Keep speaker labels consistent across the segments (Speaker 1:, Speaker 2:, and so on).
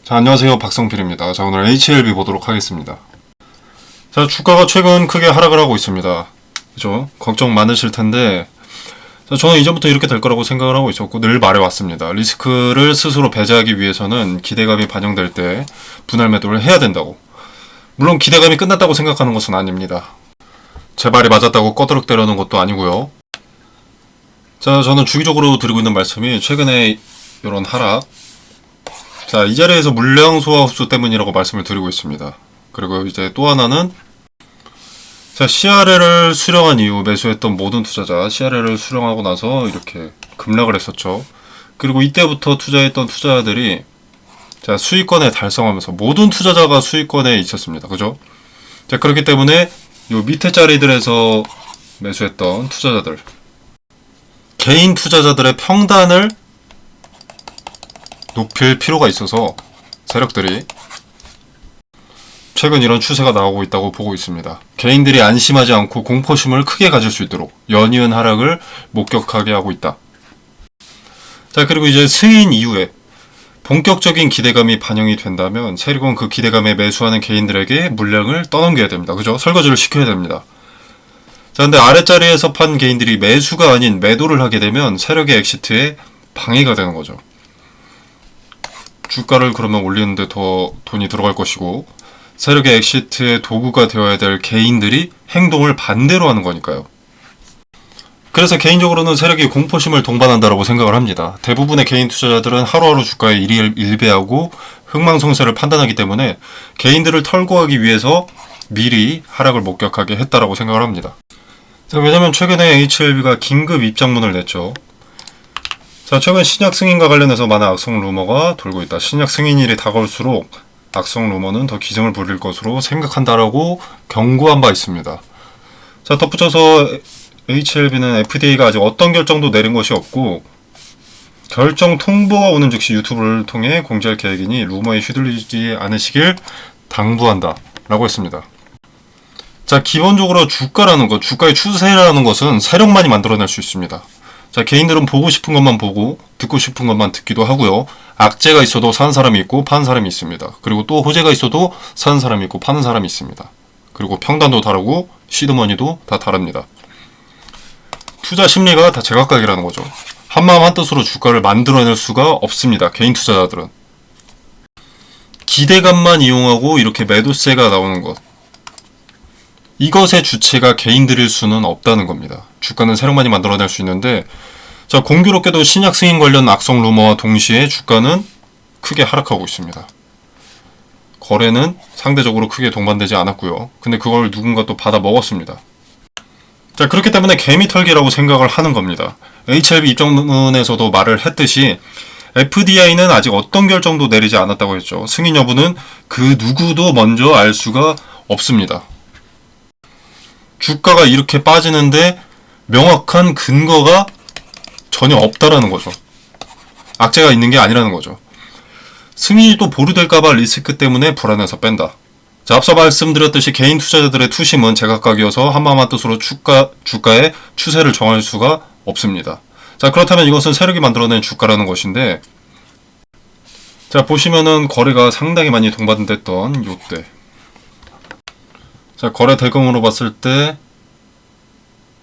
Speaker 1: 자, 안녕하세요. 박성필입니다. 자, 오늘 HLB 보도록 하겠습니다. 자, 주가가 최근 크게 하락을 하고 있습니다. 그죠? 걱정 많으실 텐데, 자, 저는 이전부터 이렇게 될 거라고 생각을 하고 있었고, 늘 말해왔습니다. 리스크를 스스로 배제하기 위해서는 기대감이 반영될 때 분할 매도를 해야 된다고. 물론 기대감이 끝났다고 생각하는 것은 아닙니다. 제 말이 맞았다고 꺼드럭대려는 것도 아니고요. 자, 저는 주기적으로 드리고 있는 말씀이 최근에 이런 하락, 자, 이 자리에서 물량 소화 흡수 때문이라고 말씀을 드리고 있습니다. 그리고 이제 또 하나는, 자, CRL을 수령한 이후 매수했던 모든 투자자, CRL을 수령하고 나서 이렇게 급락을 했었죠. 그리고 이때부터 투자했던 투자자들이, 자, 수익권에 달성하면서 모든 투자자가 수익권에 있었습니다. 그죠? 자, 그렇기 때문에 요 밑에 자리들에서 매수했던 투자자들, 개인 투자자들의 평단을 높일 필요가 있어서 세력들이 최근 이런 추세가 나오고 있다고 보고 있습니다. 개인들이 안심하지 않고 공포심을 크게 가질 수 있도록 연이은 하락을 목격하게 하고 있다. 자, 그리고 이제 승인 이후에 본격적인 기대감이 반영이 된다면 세력은 그 기대감에 매수하는 개인들에게 물량을 떠넘겨야 됩니다. 그죠? 설거지를 시켜야 됩니다. 자, 근데 아랫자리에서 판 개인들이 매수가 아닌 매도를 하게 되면 세력의 엑시트에 방해가 되는 거죠. 주가를 그러면 올리는데 더 돈이 들어갈 것이고, 세력의 엑시트의 도구가 되어야 될 개인들이 행동을 반대로 하는 거니까요. 그래서 개인적으로는 세력이 공포심을 동반한다고 생각을 합니다. 대부분의 개인 투자자들은 하루하루 주가에 일배하고 흥망성쇠를 판단하기 때문에 개인들을 털고 가기 위해서 미리 하락을 목격하게 했다라고 생각을 합니다. 자, 왜냐면 최근에 HLB가 긴급 입장문을 냈죠. 자, 최근 신약 승인과 관련해서 많은 악성 루머가 돌고 있다. 신약 승인일이 다가올수록 악성 루머는 더 기승을 부릴 것으로 생각한다라고 경고한 바 있습니다. 자, 덧붙여서 HLB는 FDA가 아직 어떤 결정도 내린 것이 없고, 결정 통보가 오는 즉시 유튜브를 통해 공지할 계획이니 루머에 휘둘리지 않으시길 당부한다 라고 했습니다. 자, 기본적으로 주가라는 것, 주가의 추세라는 것은 세력만이 만들어낼 수 있습니다. 자, 개인들은 보고 싶은 것만 보고 듣고 싶은 것만 듣기도 하고요. 악재가 있어도 사는 사람이 있고 파는 사람이 있습니다. 그리고 또 호재가 있어도 사는 사람이 있고 파는 사람이 있습니다. 그리고 평단도 다르고 시드머니도 다 다릅니다. 투자 심리가 다 제각각이라는 거죠. 한마음 한뜻으로 주가를 만들어낼 수가 없습니다. 개인 투자자들은. 기대감만 이용하고 이렇게 매도세가 나오는 것, 이것의 주체가 개인들일 수는 없다는 겁니다. 주가는 세력만이 만들어낼 수 있는데, 자, 공교롭게도 신약 승인 관련 악성 루머와 동시에 주가는 크게 하락하고 있습니다. 거래는 상대적으로 크게 동반되지 않았고요. 근데 그걸 누군가 또 받아 먹었습니다. 자, 그렇기 때문에 개미 털기라고 생각을 하는 겁니다. HLB 입장문에서도 말을 했듯이 FDI는 아직 어떤 결정도 내리지 않았다고 했죠. 승인 여부는 그 누구도 먼저 알 수가 없습니다. 주가가 이렇게 빠지는데 명확한 근거가 전혀 없다라는 거죠. 악재가 있는 게 아니라는 거죠. 승인이 또 보류될까봐 리스크 때문에 불안해서 뺀다. 자, 앞서 말씀드렸듯이 개인 투자자들의 투심은 제각각이어서 한마음 한뜻으로 주가의 추세를 정할 수가 없습니다. 자, 그렇다면 이것은 세력이 만들어낸 주가라는 것인데, 자, 보시면은 거래가 상당히 많이 동반됐던 요때, 자, 거래 대금으로 봤을 때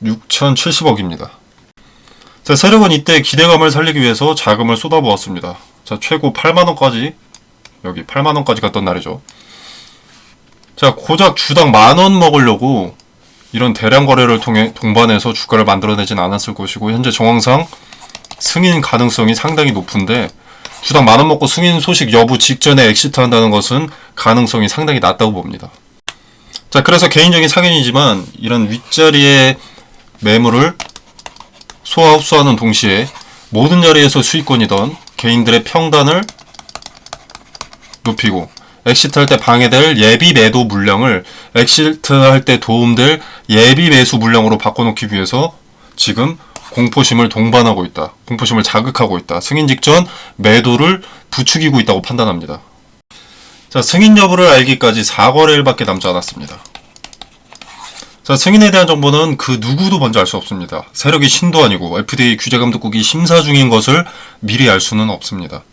Speaker 1: 6,070억입니다. 자, 세력은 이때 기대감을 살리기 위해서 자금을 쏟아부었습니다. 자, 최고 8만원까지, 여기 8만원까지 갔던 날이죠. 자, 고작 주당 10,000원 먹으려고 이런 대량 거래를 통해 동반해서 주가를 만들어내진 않았을 것이고, 현재 정황상 승인 가능성이 상당히 높은데, 주당 10,000원 먹고 승인 소식 여부 직전에 엑시트 한다는 것은 가능성이 상당히 낮다고 봅니다. 자, 그래서 개인적인 상견이지만 이런 윗자리의 매물을 소화 흡수하는 동시에 모든 자리에서 수익권이던 개인들의 평단을 높이고, 엑시트 할 때 방해될 예비 매도 물량을 엑시트 할 때 도움될 예비 매수 물량으로 바꿔놓기 위해서 지금 공포심을 동반하고 있다. 공포심을 자극하고 있다. 승인 직전 매도를 부추기고 있다고 판단합니다. 자, 승인 여부를 알기까지 4거래일밖에 남지 않았습니다. 자, 승인에 대한 정보는 그 누구도 먼저 알 수 없습니다. 세력이 신도 아니고 FDA 규제감독국이 심사 중인 것을 미리 알 수는 없습니다.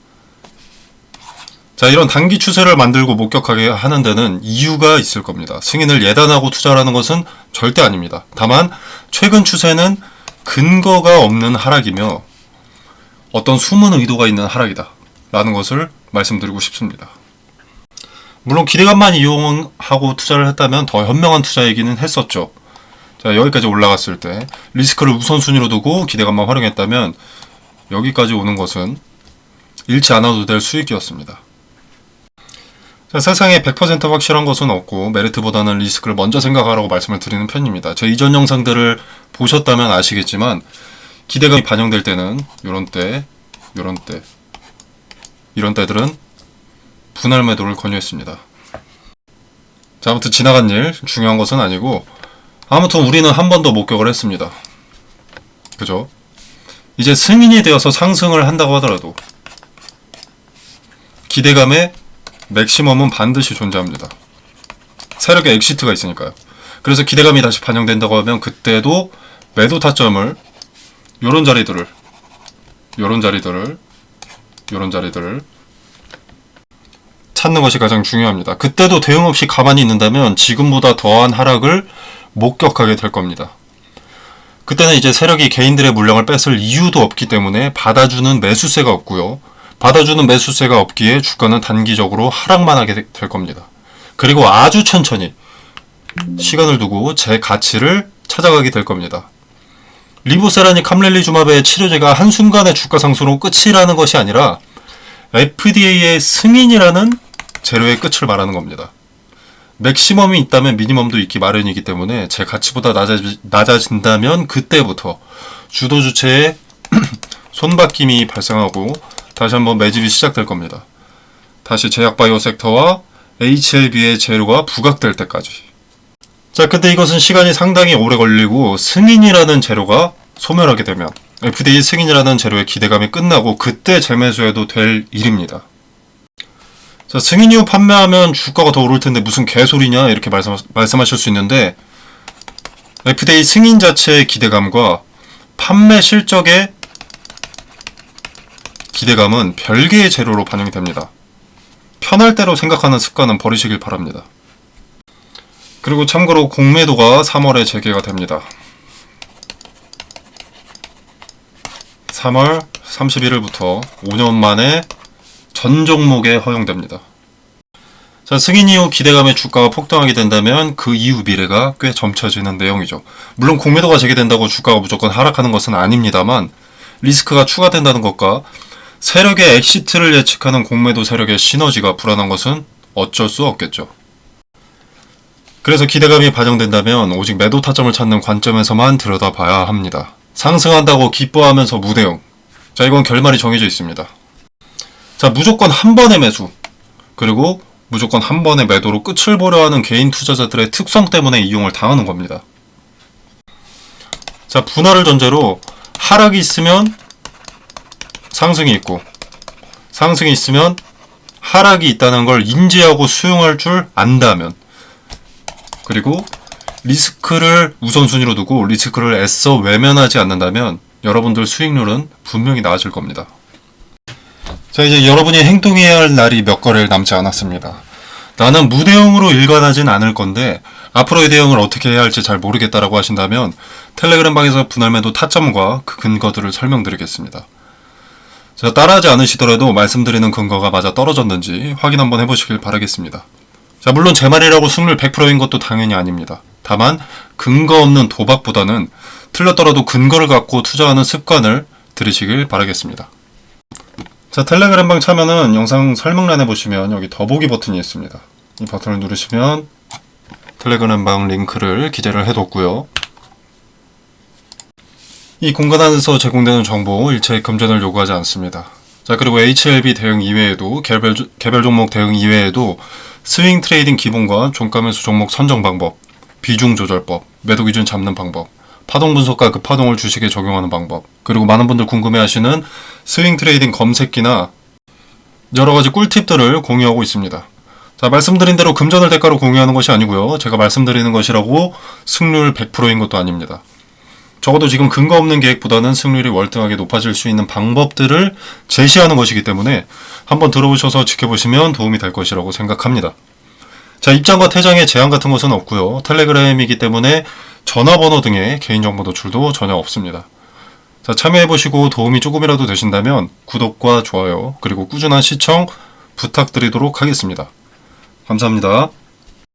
Speaker 1: 자, 이런 단기 추세를 만들고 목격하게 하는 데는 이유가 있을 겁니다. 승인을 예단하고 투자하는 것은 절대 아닙니다. 다만 최근 추세는 근거가 없는 하락이며 어떤 숨은 의도가 있는 하락이다 라는 것을 말씀드리고 싶습니다. 물론 기대감만 이용하고 투자를 했다면 더 현명한 투자이기는 했었죠. 자, 여기까지 올라갔을 때 리스크를 우선순위로 두고 기대감만 활용했다면 여기까지 오는 것은 잃지 않아도 될 수익이었습니다. 자, 세상에 100% 확실한 것은 없고 메리트보다는 리스크를 먼저 생각하라고 말씀을 드리는 편입니다. 제 이전 영상들을 보셨다면 아시겠지만 기대감이 반영될 때는 이런 때들은 분할 매도를 권유했습니다. 자, 아무튼 지나간 일, 중요한 것은 아니고 아무튼 우리는 한 번 더 목격을 했습니다. 그죠? 이제 승인이 되어서 상승을 한다고 하더라도 기대감의 맥시멈은 반드시 존재합니다. 세력의 엑시트가 있으니까요. 그래서 기대감이 다시 반영된다고 하면 그때도 매도 타점을 요런 자리들을 찾는 것이 가장 중요합니다. 그때도 대응 없이 가만히 있는다면 지금보다 더한 하락을 목격하게 될 겁니다. 그때는 이제 세력이 개인들의 물량을 뺏을 이유도 없기 때문에 받아주는 매수세가 없고요. 받아주는 매수세가 없기에 주가는 단기적으로 하락만 하게 될 겁니다. 그리고 아주 천천히 시간을 두고 제 가치를 찾아가게 될 겁니다. 리보세라니 캄렐리주마베의 치료제가 한순간의 주가 상승으로 끝이라는 것이 아니라 FDA의 승인이라는 재료의 끝을 말하는 겁니다. 맥시멈이 있다면 미니멈도 있기 마련이기 때문에 제 가치보다 낮아진다면 그때부터 주도 주체의 손바뀜이 발생하고 다시 한번 매집이 시작될 겁니다. 다시 제약바이오 섹터와 HLB의 재료가 부각될 때까지. 자, 근데 이것은 시간이 상당히 오래 걸리고 승인이라는 재료가 소멸하게 되면 FDA 승인이라는 재료의 기대감이 끝나고 그때 재매수해도 될 일입니다. 자, 승인 이후 판매하면 주가가 더 오를 텐데 무슨 개소리냐 이렇게 말씀하실 수 있는데 FDA 승인 자체의 기대감과 판매 실적의 기대감은 별개의 재료로 반영이 됩니다. 편할 대로 생각하는 습관은 버리시길 바랍니다. 그리고 참고로 공매도가 3월에 재개가 됩니다. 3월 31일부터 5년 만에 전 종목에 허용됩니다. 자, 승인 이후 기대감의 주가가 폭등하게 된다면 그 이후 미래가 꽤 점쳐지는 내용이죠. 물론 공매도가 재개된다고 주가가 무조건 하락하는 것은 아닙니다만 리스크가 추가된다는 것과 세력의 엑시트를 예측하는 공매도 세력의 시너지가 불안한 것은 어쩔 수 없겠죠. 그래서 기대감이 반영된다면 오직 매도 타점을 찾는 관점에서만 들여다봐야 합니다. 상승한다고 기뻐하면서 무대응. 자, 이건 결말이 정해져 있습니다. 자, 무조건 한 번의 매수 그리고 무조건 한 번의 매도로 끝을 보려 하는 개인 투자자들의 특성 때문에 이용을 당하는 겁니다. 자, 분할을 전제로 하락이 있으면 상승이 있고 상승이 있으면 하락이 있다는 걸 인지하고 수용할 줄 안다면 그리고 리스크를 우선순위로 두고 리스크를 애써 외면하지 않는다면 여러분들 수익률은 분명히 나아질 겁니다. 자, 이제 여러분이 행동해야 할 날이 몇 거래일 남지 않았습니다. 나는 무대응으로 일관하진 않을 건데 앞으로의 대응을 어떻게 해야 할지 잘 모르겠다라고 하신다면 텔레그램 방에서 분할매도 타점과 그 근거들을 설명드리겠습니다. 자, 따라하지 않으시더라도 말씀드리는 근거가 맞아 떨어졌는지 확인 한번 해보시길 바라겠습니다. 자, 물론 제 말이라고 승률 100%인 것도 당연히 아닙니다. 다만 근거 없는 도박보다는 틀렸더라도 근거를 갖고 투자하는 습관을 들이시길 바라겠습니다. 자, 텔레그램방 참여는 영상 설명란에 보시면 여기 더보기 버튼이 있습니다. 이 버튼을 누르시면 텔레그램방 링크를 기재를 해뒀고요. 이 공간 안에서 제공되는 정보 일체 금전을 요구하지 않습니다. 자, 그리고 HLB 대응 이외에도 개별 종목 대응 이외에도 스윙 트레이딩 기본과 종가 매수 종목 선정 방법, 비중 조절법, 매도 기준 잡는 방법, 파동 분석과 그 파동을 주식에 적용하는 방법, 그리고 많은 분들 궁금해하시는 스윙 트레이딩 검색기나 여러가지 꿀팁들을 공유하고 있습니다. 자, 말씀드린 대로 금전을 대가로 공유하는 것이 아니고요. 제가 말씀드리는 것이라고 승률 100%인 것도 아닙니다. 적어도 지금 근거 없는 계획보다는 승률이 월등하게 높아질 수 있는 방법들을 제시하는 것이기 때문에 한번 들어보셔서 지켜보시면 도움이 될 것이라고 생각합니다. 자, 입장과 퇴장에 제한 같은 것은 없고요. 텔레그램이기 때문에 전화번호 등의 개인정보 노출도 전혀 없습니다. 자, 참여해보시고 도움이 조금이라도 되신다면 구독과 좋아요 그리고 꾸준한 시청 부탁드리도록 하겠습니다. 감사합니다.